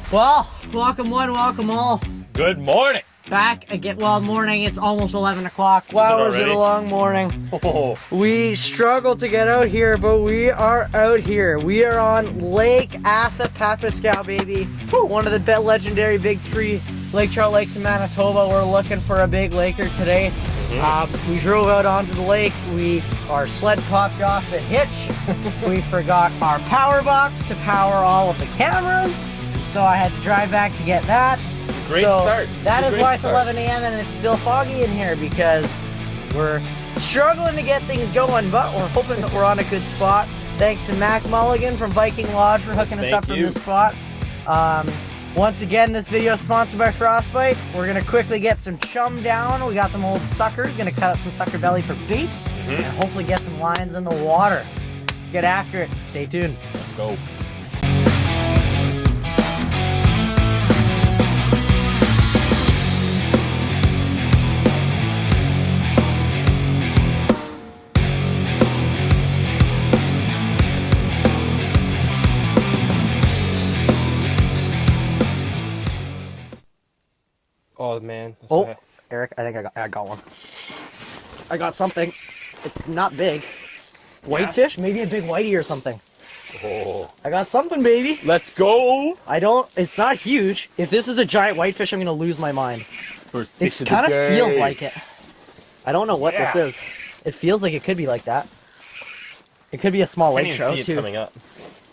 Well, welcome one, welcome all. Good morning. Back again. Well, morning. It's almost 11 o'clock. Wow, was it a long morning? Oh. We struggled to get out here, but we are out here. We are on Lake Athapapuskow, baby. One of the legendary big three lake trout lakes in Manitoba. We're looking for a big laker today. We drove out onto the lake. Our sled popped off the hitch. We forgot our power box to power all of the cameras. So I had to drive back to get that. Great start. That is why it's 11 a.m. and it's still foggy in here, because we're struggling to get things going, but we're hoping that we're on a good spot. Thanks to Mac Mulligan from Viking Lodge for hooking us up from this spot. Once again, this video is sponsored by Frostbite. We're gonna quickly get some chum down. We got some old suckers. Gonna cut up some sucker belly for bait, and hopefully get some lines in the water. Let's get after it. Stay tuned. Let's go. Oh man. Oh, Eric, I think I got one. I got something. It's not big. Whitefish? Maybe a big whitey or something. Oh. I got something, baby. Let's go. It's not huge. If this is a giant whitefish, I'm gonna lose my mind. First It fish of kind the of day. feels like it. I don't know what this is. It feels like it could be like that. It could be a small lake trout see it too. coming up.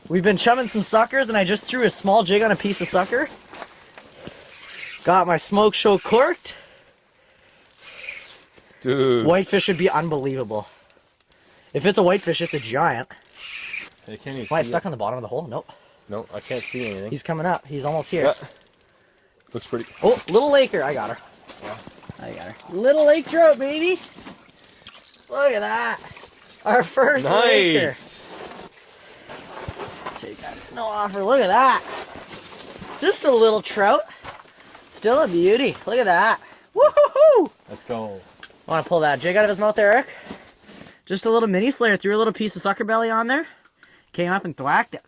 We've been chumming some suckers, and I just threw a small jig on a piece of sucker. Got my smoke show corked. Dude. Whitefish would be unbelievable. If it's a whitefish, it's a giant. I can't even Why, it's see stuck on the bottom of the hole? Nope. No, I can't see anything. He's coming up. He's almost here. Yeah. Looks pretty. Oh, little laker. I got her. I got her. Little lake trout, baby. Look at that. Our first laker. Nice. Take that snow off her. Look at that. Just a little trout. Still a beauty. Look at that. Woohoo! Let's go. I want to pull that jig out of his mouth, Eric. Just a little mini slayer. Threw a little piece of sucker belly on there. Came up and thwacked it.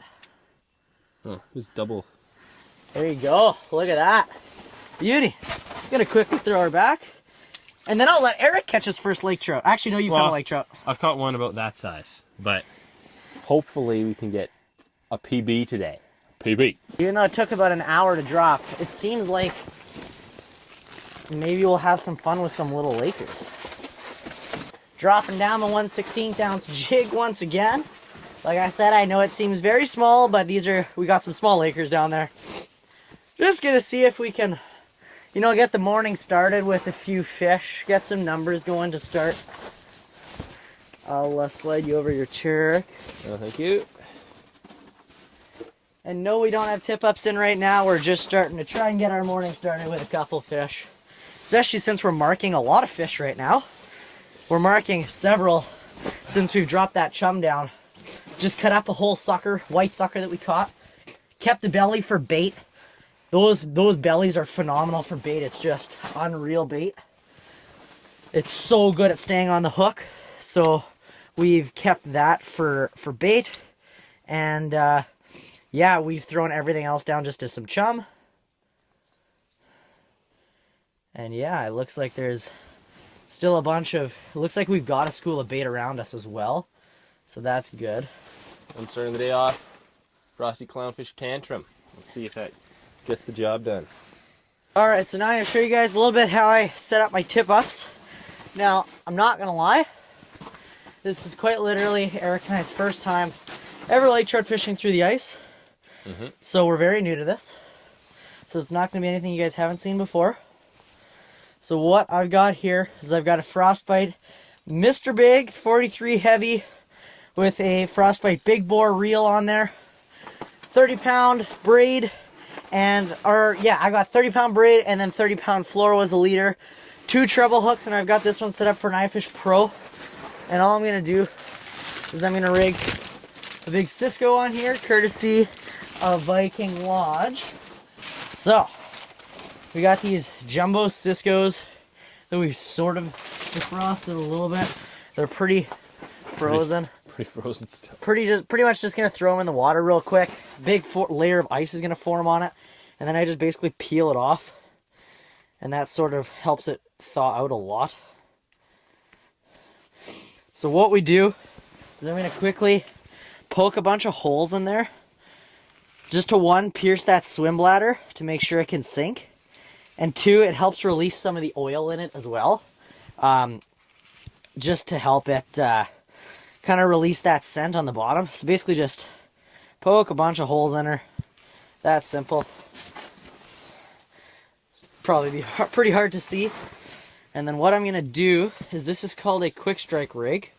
Oh, it's double. There you go. Look at that. Beauty. Gonna quickly throw her back. And then I'll let Eric catch his first lake trout. Actually, no, you've caught a lake trout. I've caught one about that size, but hopefully we can get a PB today. PB. Even though it took about an hour to drop, it seems like maybe we'll have some fun with some little lakers. Dropping down the 1/16 ounce jig once again. Like I said, I know it seems very small, but we got some small lakers down there. Just gonna see if we can, get the morning started with a few fish, get some numbers going to start. I'll slide you over your chair. Oh, thank you. And no, we don't have tip-ups in right now. We're just starting to try and get our morning started with a couple fish. Especially since we're marking a lot of fish right now. We're marking several since we've dropped that chum down. Just cut up a whole sucker, white sucker that we caught. Kept the belly for bait. Those bellies are phenomenal for bait. It's just unreal bait. It's so good at staying on the hook. So we've kept that for bait. And yeah, we've thrown everything else down just to some chum. And yeah, it looks like there's still it looks like we've got a school of bait around us as well. So that's good. I'm starting the day off. Frosty Clownfish Tantrum. Let's see if that gets the job done. Alright, so now I'm going to show you guys a little bit how I set up my tip-ups. Now, I'm not going to lie. This is quite literally Erik and I's first time ever lake trout fishing through the ice. So we're very new to this. So it's not going to be anything you guys haven't seen before. So what I've got here is I've got a Frostbite Mr. Big 43 heavy with a Frostbite big bore reel on there. 30-pound braid I got 30-pound braid and then 30-pound fluoro as a leader. 2 treble hooks, and I've got this one set up for an iFish Pro. And all I'm going to do is I'm going to rig a big Cisco on here, courtesy of Viking Lodge. So, we got these jumbo Ciscos that we've sort of defrosted a little bit. They're pretty frozen. Pretty frozen stuff. Pretty much just gonna throw them in the water real quick. Big layer of ice is gonna form on it. And then I just basically peel it off. And that sort of helps it thaw out a lot. So what we do is I'm going to quickly poke a bunch of holes in there. Just to one, pierce that swim bladder to make sure it can sink. And two, it helps release some of the oil in it as well. Just to help it kind of release that scent on the bottom. So basically just poke a bunch of holes in her. That's simple. It's probably be pretty hard to see. And then what I'm going to do is, this is called a quick strike rig.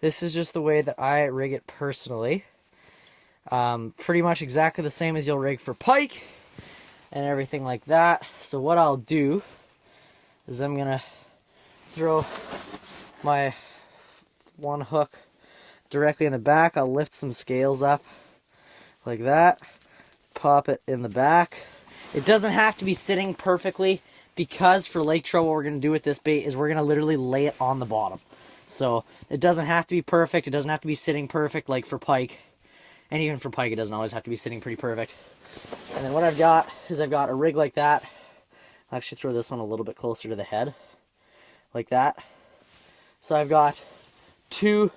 This is just the way that I rig it personally. Pretty much exactly the same as you'll rig for pike and everything like that. So what I'll do is I'm gonna throw my one hook directly in the back. I'll lift some scales up like that, pop it in the back. It doesn't have to be sitting perfectly, because for lake trout, what we're gonna do with this bait is we're gonna literally lay it on the bottom. So it doesn't have to be perfect. It doesn't have to be sitting perfect like for pike. And even for pike, it doesn't always have to be sitting pretty perfect. And then what I've got is I've got a rig like that. I'll actually throw this one a little bit closer to the head. Like that. So I've got 2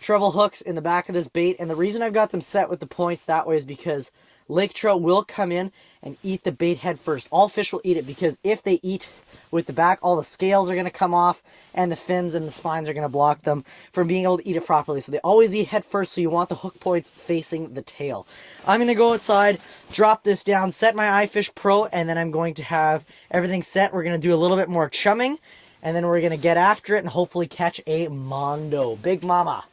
treble hooks in the back of this bait. And the reason I've got them set with the points that way is because lake trout will come in and eat the bait head first. All fish will eat it, because if they eat with the back, all the scales are going to come off and the fins and the spines are going to block them from being able to eat it properly. So they always eat head first, so you want the hook points facing the tail. I'm going to go outside, drop this down, set my iFish Pro, and then I'm going to have everything set. We're going to do a little bit more chumming, and then we're going to get after it and hopefully catch a mondo. Big mama.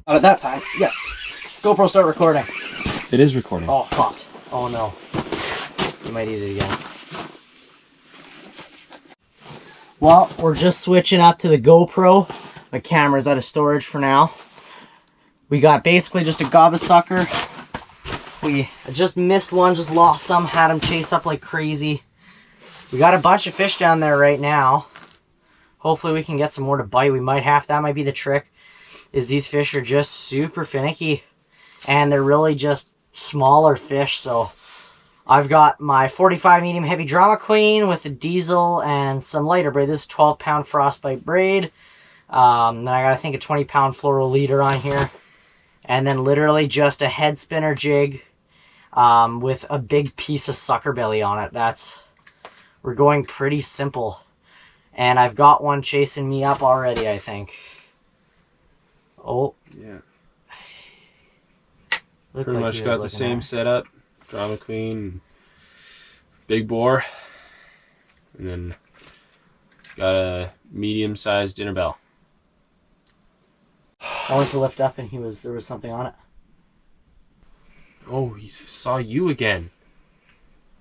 At that time, yes. GoPro, start recording. It is recording. Oh, hot. Oh no. You might eat it again. Well, we're just switching up to the GoPro. My camera's out of storage for now. We got basically just a gobba sucker. I just missed one, just lost them, had them chase up like crazy. We got a bunch of fish down there right now. Hopefully we can get some more to bite. We might have, that might be the trick, is these fish are just super finicky, and they're really just smaller fish. So I've got my 45 medium heavy drama queen with a diesel and some lighter braid. This is 12-pound frostbite braid. Then I got, I think, a 20-pound floral leader on here, and then literally just a head spinner jig with a big piece of sucker belly on it. We're going pretty simple, and I've got one chasing me up already, I think. Oh. Yeah. Looked Pretty like much he was got the looking same at it. setup. Drama queen, big bore, and then got a medium-sized dinner bell. I went to lift up and there was something on it. Oh, he saw you again.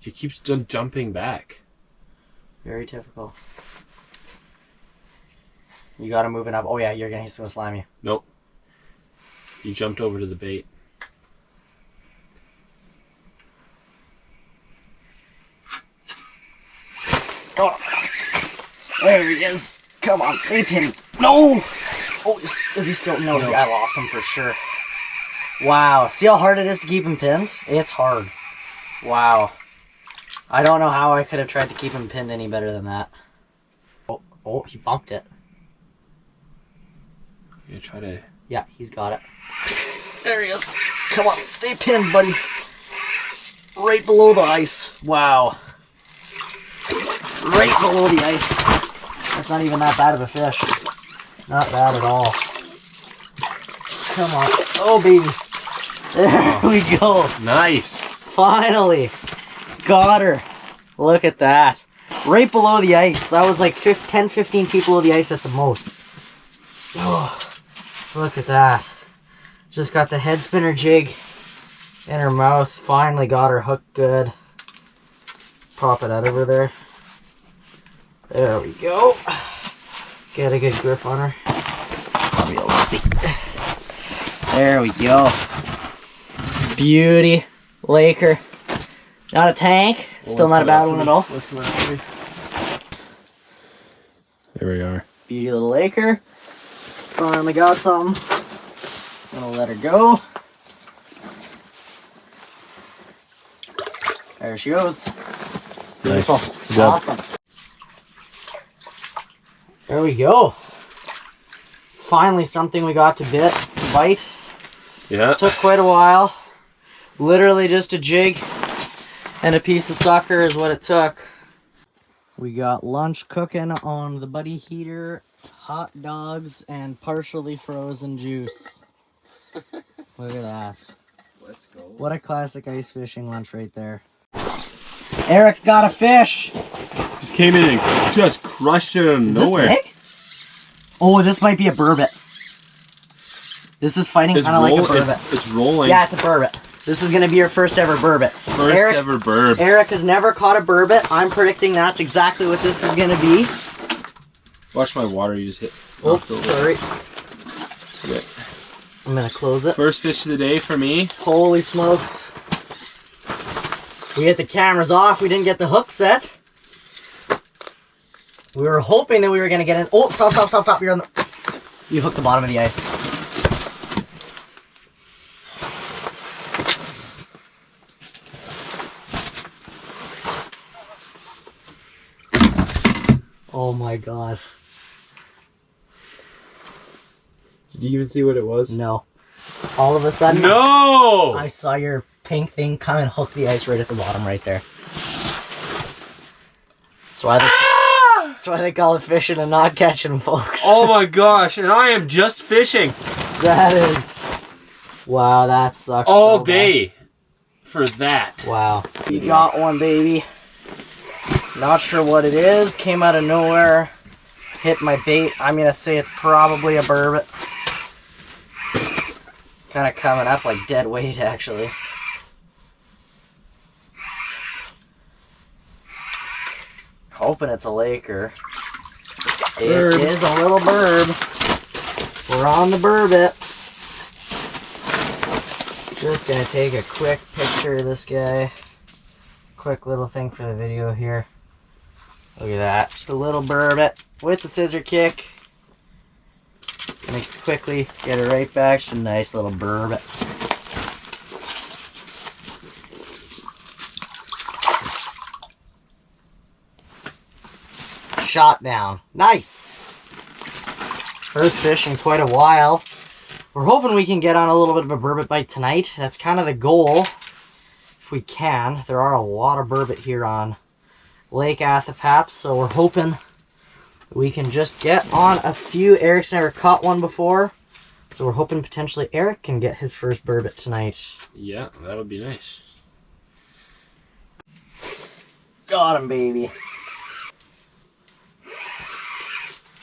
He keeps jumping back. Very typical. You got him moving up. Oh yeah, he's gonna slam you. Nope. He jumped over to the bait. Oh, there he is. Come on, stay pinned. No! Oh, is he still? No, I lost him for sure. Wow. See how hard it is to keep him pinned? It's hard. Wow. I don't know how I could have tried to keep him pinned any better than that. Oh, he bumped it. Yeah, try to... Yeah, he's got it. There he is. Come on, stay pinned, buddy. Right below the ice. Wow. Right below the ice. That's not even that bad of a fish. Not bad at all. Come on. Oh, baby. There we go. Nice. Finally. Got her. Look at that. Right below the ice. That was like 10, 15 feet below the ice at the most. Oh, look at that. Just got the head spinner jig in her mouth. Finally got her hooked good. Pop it out over there. There we go. Get a good grip on her. I'll be able to see. There we go. Beauty. Laker. Not a tank. Still not a bad one at all. Let's come out. There we are. Beauty little Laker. Finally got something. Gonna let her go. There she goes. Beautiful. Nice. Awesome. There we go. Finally something we got to bite. Yeah. Took quite a while. Literally just a jig and a piece of sucker is what it took. We got lunch cooking on the buddy heater, hot dogs, and partially frozen juice. Look at that. Let's go. What a classic ice fishing lunch right there. Eric's got a fish. Just came in and just crushed it out of nowhere. This big? Oh, this might be a burbot. This is fighting kind of like a burbot. It's rolling. Yeah, it's a burbot. This is going to be your first ever burbot. Ever burb. Eric has never caught a burbot. I'm predicting that's exactly what this is going to be. Watch my water, you just hit. Oh, sorry. Okay. I'm going to close it. First fish of the day for me. Holy smokes. We hit the cameras off. We didn't get the hook set. We were hoping that we were going to get in. Oh, stop. You're on the... You hooked the bottom of the ice. Oh my god. Did you even see what it was? No. All of a sudden, No! I saw your pink thing come and hook the ice right at the bottom right there. That's why they call it fishing and not catching, folks. Oh my gosh, and I am just fishing. That is... Wow, that sucks All so day for that. bad. Wow. You got one, baby. Not sure what it is. Came out of nowhere. Hit my bait. I'm going to say it's probably a burbot. Kind of coming up like dead weight, actually. Hoping it's a Laker. It is a little burb. We're on the burbot. Just going to take a quick picture of this guy. Quick little thing for the video here. Look at that. Just a little burbot with the scissor kick. Gonna quickly get it right back. Just a nice little burbot. Shot down. Nice. First fish in quite a while. We're hoping we can get on a little bit of a burbot bite tonight. That's kind of the goal. If we can. There are a lot of burbot here on Lake Athapapuskow, so we're hoping we can just get on a few. Eric's never caught one before, so we're hoping potentially Erik can get his first burbot tonight. Yeah, that would be nice. Got him, baby.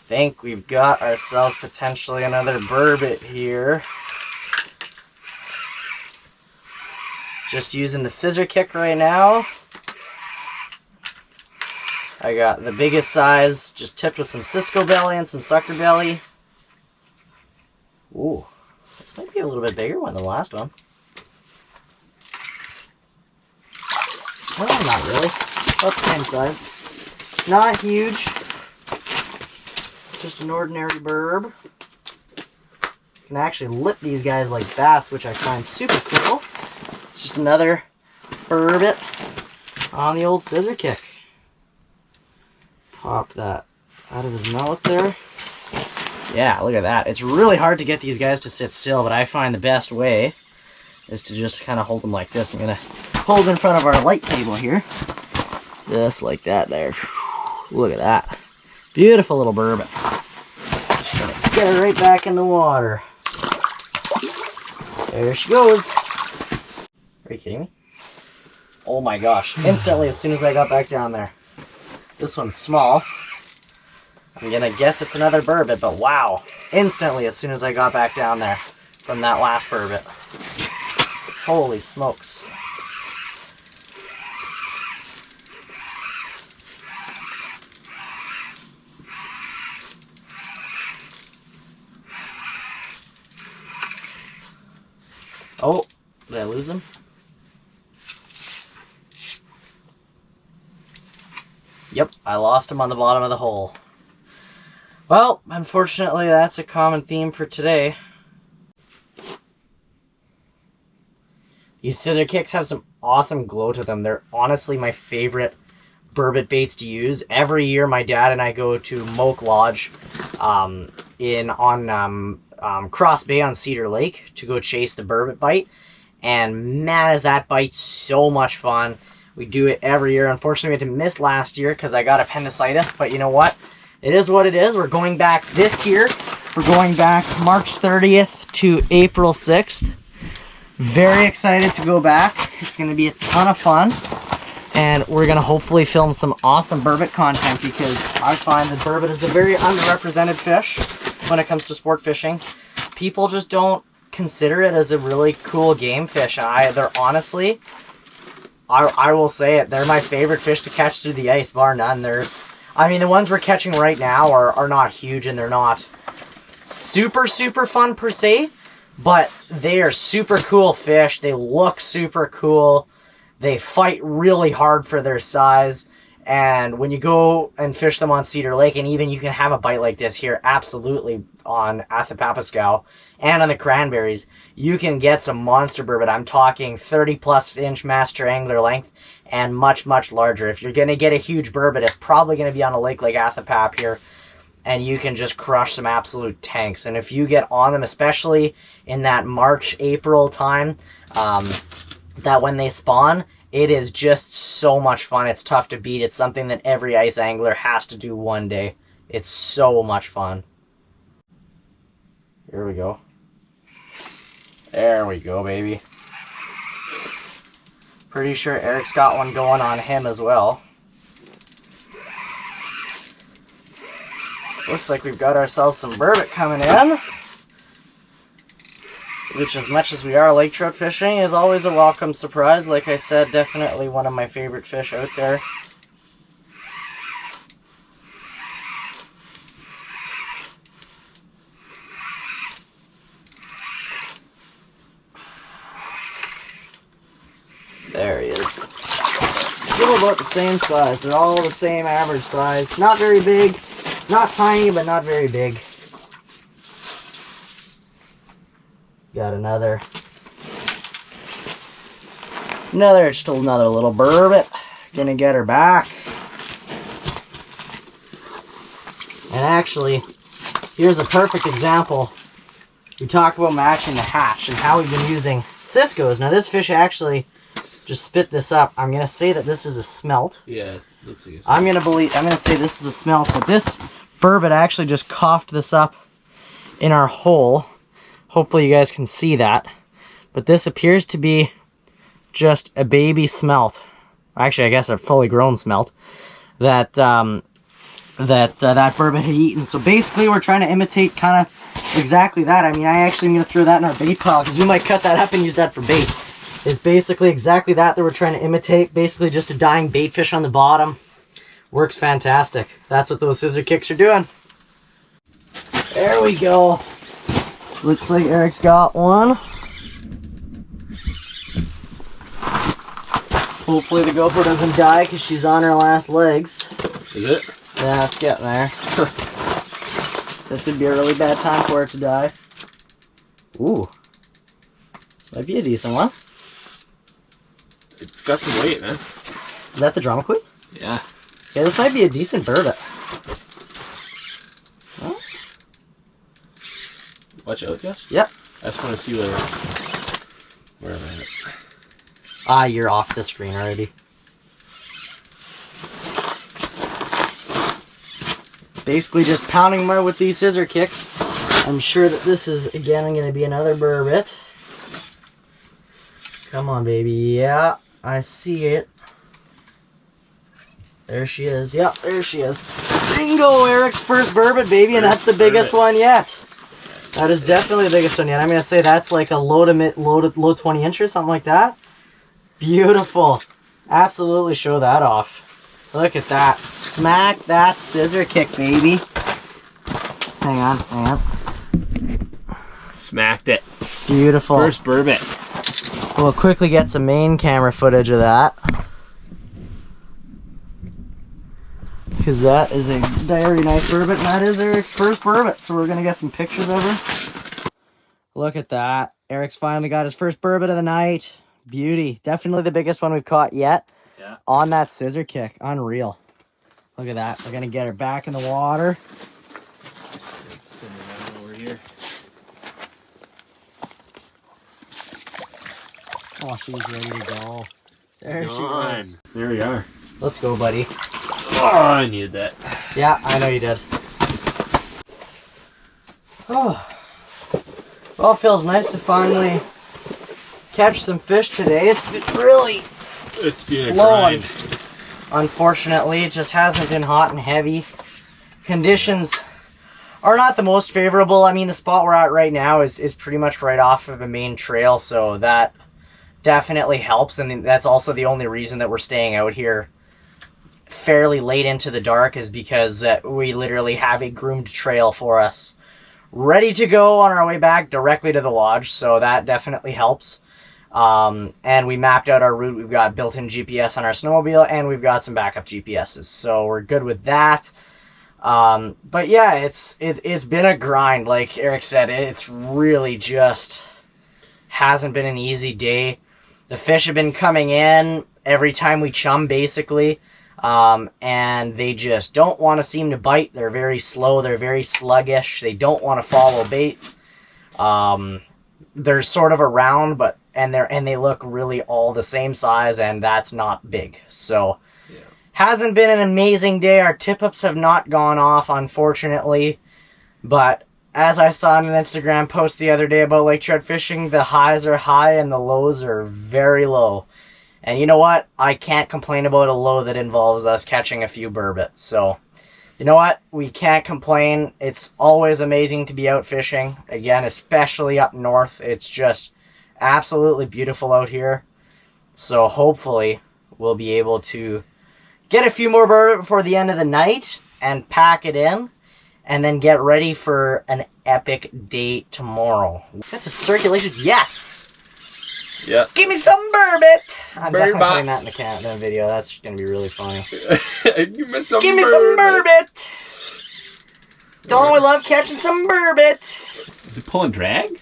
Think we've got ourselves potentially another burbot here. Just using the scissor kick right now. I got the biggest size, just tipped with some Cisco belly and some sucker belly. Ooh, this might be a little bit bigger one than the last one. Well, not really. About the same size. Not huge. Just an ordinary burb. You can actually lip these guys like bass, which I find super cool. Just another burbot on the old scissor kick. Pop that out of his mouth there. Yeah, look at that. It's really hard to get these guys to sit still, but I find the best way is to just kind of hold them like this. I'm going to hold in front of our light table here. Just like that there. Look at that. Beautiful little burbot. Just going to get her right back in the water. There she goes. Are you kidding me? Oh my gosh. Instantly, as soon as I got back down there. This one's small. I'm gonna guess it's another burbot, but wow. Instantly, as soon as I got back down there from that last burbot. Holy smokes. Oh, did I lose him? Yep, I lost him on the bottom of the hole. Well, unfortunately, that's a common theme for today. These scissor kicks have some awesome glow to them. They're honestly my favorite burbot baits to use. Every year, my dad and I go to Lake Lodge on Cross Bay on Cedar Lake to go chase the burbot bite. And man, is that bite so much fun. We do it every year. Unfortunately, we had to miss last year because I got appendicitis. But you know what? It is what it is. We're going back this year. We're going back March 30th to April 6th. Very excited to go back. It's going to be a ton of fun. And we're going to hopefully film some awesome burbot content because I find that burbot is a very underrepresented fish when it comes to sport fishing. People just don't consider it as a really cool game fish. They're honestly, I will say it, they're my favorite fish to catch through the ice, bar none. I mean, the ones we're catching right now are not huge and they're not super fun per se, but they are super cool fish. They look super cool. They fight really hard for their size. And when you go and fish them on Cedar Lake, and even you can have a bite like this here, absolutely, on Athapapuskow and on the Cranberries, you can get some monster burbot. I'm talking 30+ inch master angler length and much larger. If you're going to get a huge burbot, it's probably going to be on a lake like Athapap here, and you can just crush some absolute tanks. And if you get on them, especially in that March, April time, that when they spawn, it is just so much fun. It's tough to beat. It's something that every ice angler has to do one day. It's so much fun. Here we go. There we go, baby. Pretty sure Eric's got one going on him as well. Looks like we've got ourselves some burbot coming in. Which, as much as we are lake trout fishing, is always a welcome surprise. Like I said, definitely one of my favorite fish out there. There he is. Still about the same size. They're all the same average size. Not very big, not tiny, but not very big. Got another, just another little burbot. Gonna get her back. And actually, here's a perfect example. We talk about matching the hatch and how we've been using Cisco's. Now this fish actually just spit this up. I'm gonna say that this is a smelt. Yeah, it looks like it's. I'm gonna say this is a smelt, but this burbot actually just coughed this up in our hole. Hopefully you guys can see that. But this appears to be just a baby smelt. Actually, I guess a fully grown smelt that that burbot had eaten. So basically we're trying to imitate kind of exactly that. I mean, I actually am going to throw that in our bait pile because we might cut that up and use that for bait. It's basically exactly that we're trying to imitate. Basically just a dying bait fish on the bottom. Works fantastic. That's what those scissor kicks are doing. There we go. Looks like Eric's got one. Hopefully the GoPro doesn't die because she's on her last legs. Is it? Yeah, it's getting there. This would be a really bad time for it to die. Ooh. This might be a decent one. It's got some weight, man. Is that the drama queen? Yeah. Yeah, this might be a decent burbot. Huh? Watch out, Jess. Yep. I just want to see where I'm at. Ah, you're off the screen already. Basically just pounding more with these scissor kicks. I'm sure that this is, again, going to be another burbot. Come on, baby. Yeah, I see it. There she is. Yep, there she is. Bingo! Eric's first burbot, baby, and that's the biggest one yet. That is definitely the biggest one yet. I'm going to say that's like a low 20 inch or something like that. Beautiful. Absolutely show that off. Look at that. Smack that scissor kick, baby. Hang on, hang on. Smacked it. Beautiful. First burbot. We'll quickly get some main camera footage of that. Because that is a very nice burbot, and that is Eric's first burbot, so we're going to get some pictures of her. Look at that. Eric's finally got his first burbot of the night. Beauty. Definitely the biggest one we've caught yet. Yeah. On that scissor kick. Unreal. Look at that. We're going to get her back in the water. Send her over here. Oh, she's ready to go. There she is. There we are. Let's go, buddy. Oh, I needed that. Yeah, I know you did. Oh. Well, it feels nice to finally catch some fish today. It's been really slow. Unfortunately, it just hasn't been hot and heavy. Conditions are not the most favorable. I mean, the spot we're at right now is pretty much right off of a main trail, so that definitely helps, and that's also the only reason that we're staying out here fairly late into the dark, is because we literally have a groomed trail for us ready to go on our way back directly to the lodge, so that definitely helps. And we mapped out our route. We've got built-in GPS on our snowmobile, and we've got some backup GPSs, so we're good with that. But yeah, it's been a grind. Like Eric said, it's really just hasn't been an easy day. The fish have been coming in every time we chum, basically. And they just don't want to seem to bite. They're very slow. They're very sluggish. They don't want to follow baits. They're sort of around, and they look really all the same size, and that's not big. So, yeah. Hasn't been an amazing day. Our tip-ups have not gone off, unfortunately. But as I saw on an Instagram post the other day about lake trout fishing, the highs are high and the lows are very low. And you know what? I can't complain about a low that involves us catching a few burbots. So, you know what? We can't complain. It's always amazing to be out fishing. Again, especially up north. It's just absolutely beautiful out here. So hopefully we'll be able to get a few more burbot before the end of the night and pack it in. And then get ready for an epic day tomorrow. Got the circulation. Yes! Yeah. Give me some burbot. I'm definitely putting that in the video. That's going to be really funny. Give me some burbot. Don't we love catching some burbot? Is it pull and drag?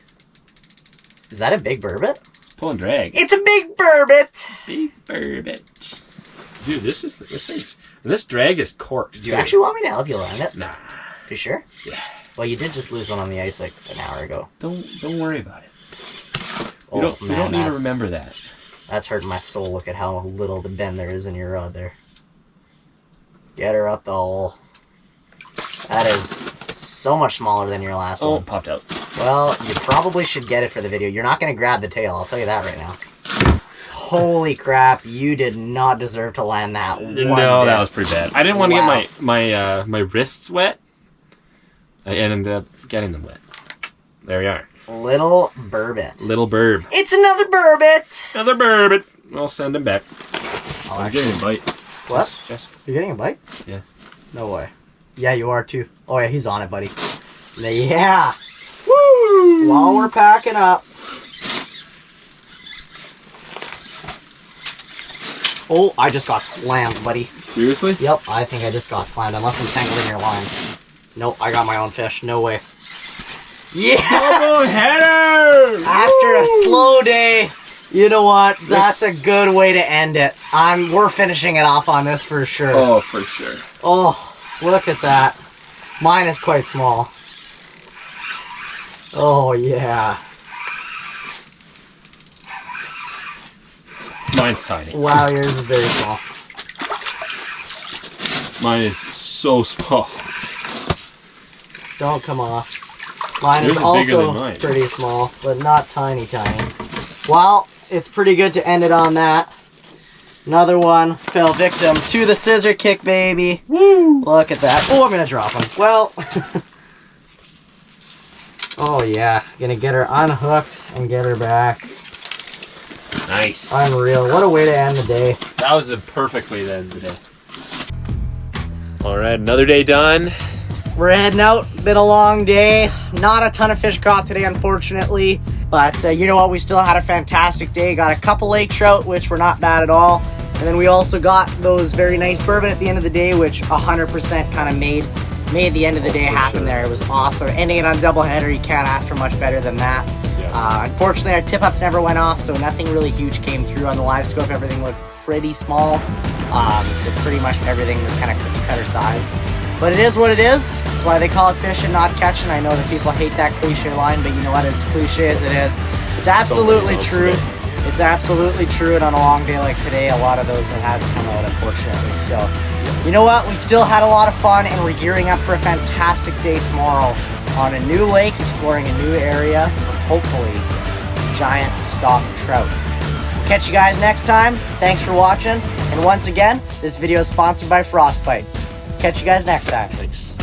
Is that a big burbot? It's pull and drag. It's a big burbot. Big burbot. Dude, this drag is corked. Do you actually want me to help you land it? Nah. You sure? Yeah. Well, you did just lose one on the ice like an hour ago. Don't worry about it. We don't need to remember that. That's hurting my soul. Look at how little the bend there is in your rod there. Get her up the hole. That is so much smaller than your last one. Oh, it popped out. Well, you probably should get it for the video. You're not going to grab the tail. I'll tell you that right now. Holy crap, you did not deserve to land that one. No, that was pretty bad. I didn't want to get my wrists wet. I ended up getting them wet. There we are. Little burbot. Little burb. It's another burbot. Another burbot. I'll send him back. I'm getting a bite. What? Jess. You're getting a bite? Yeah. No way. Yeah, you are too. Oh yeah, he's on it, buddy. Yeah. Woo! While we're packing up. Oh, I just got slammed, buddy. Seriously? Yep, I think I just got slammed, unless I'm tangled in your line. Nope, I got my own fish. No way. Yeah! Double header! After a slow day, you know what? That's a good way to end it. We're finishing it off on this for sure. Oh, for sure. Oh, look at that. Mine is quite small. Oh, yeah. Mine's tiny. Wow, yours is very small. Mine is so small. Don't come off. Mine is also pretty small, but not tiny. Well, it's pretty good to end it on that. Another one fell victim to the scissor kick, baby. Woo! Look at that. Oh, I'm going to drop him. Well, oh yeah. Going to get her unhooked and get her back. Nice. Unreal. What a way to end the day. That was a perfect way to end the day. All right, another day done. we're heading out. Been a long day. Not a ton of fish caught today, unfortunately. But you know what? We still had a fantastic day. Got a couple lake trout, which were not bad at all. And then we also got those very nice burbot at the end of the day, which 100% kind of made the end of the day happen there. It was awesome. Ending it on doubleheader, you can't ask for much better than that. Yeah. Unfortunately, our tip-ups never went off, so nothing really huge came through on the live scope. Everything looked pretty small. So pretty much everything was kind of cookie cutter size. But it is what it is. That's why they call it fishing, not catching. I know that people hate that cliche line, but you know what? As cliche as it is, it's absolutely true. It's absolutely true, and on a long day like today, a lot of those have had to come out, unfortunately. So, you know what? We still had a lot of fun, and we're gearing up for a fantastic day tomorrow on a new lake, exploring a new area, hopefully some giant stock trout. We'll catch you guys next time. Thanks for watching, and once again, this video is sponsored by Frostbite. Catch you guys next time. Thanks.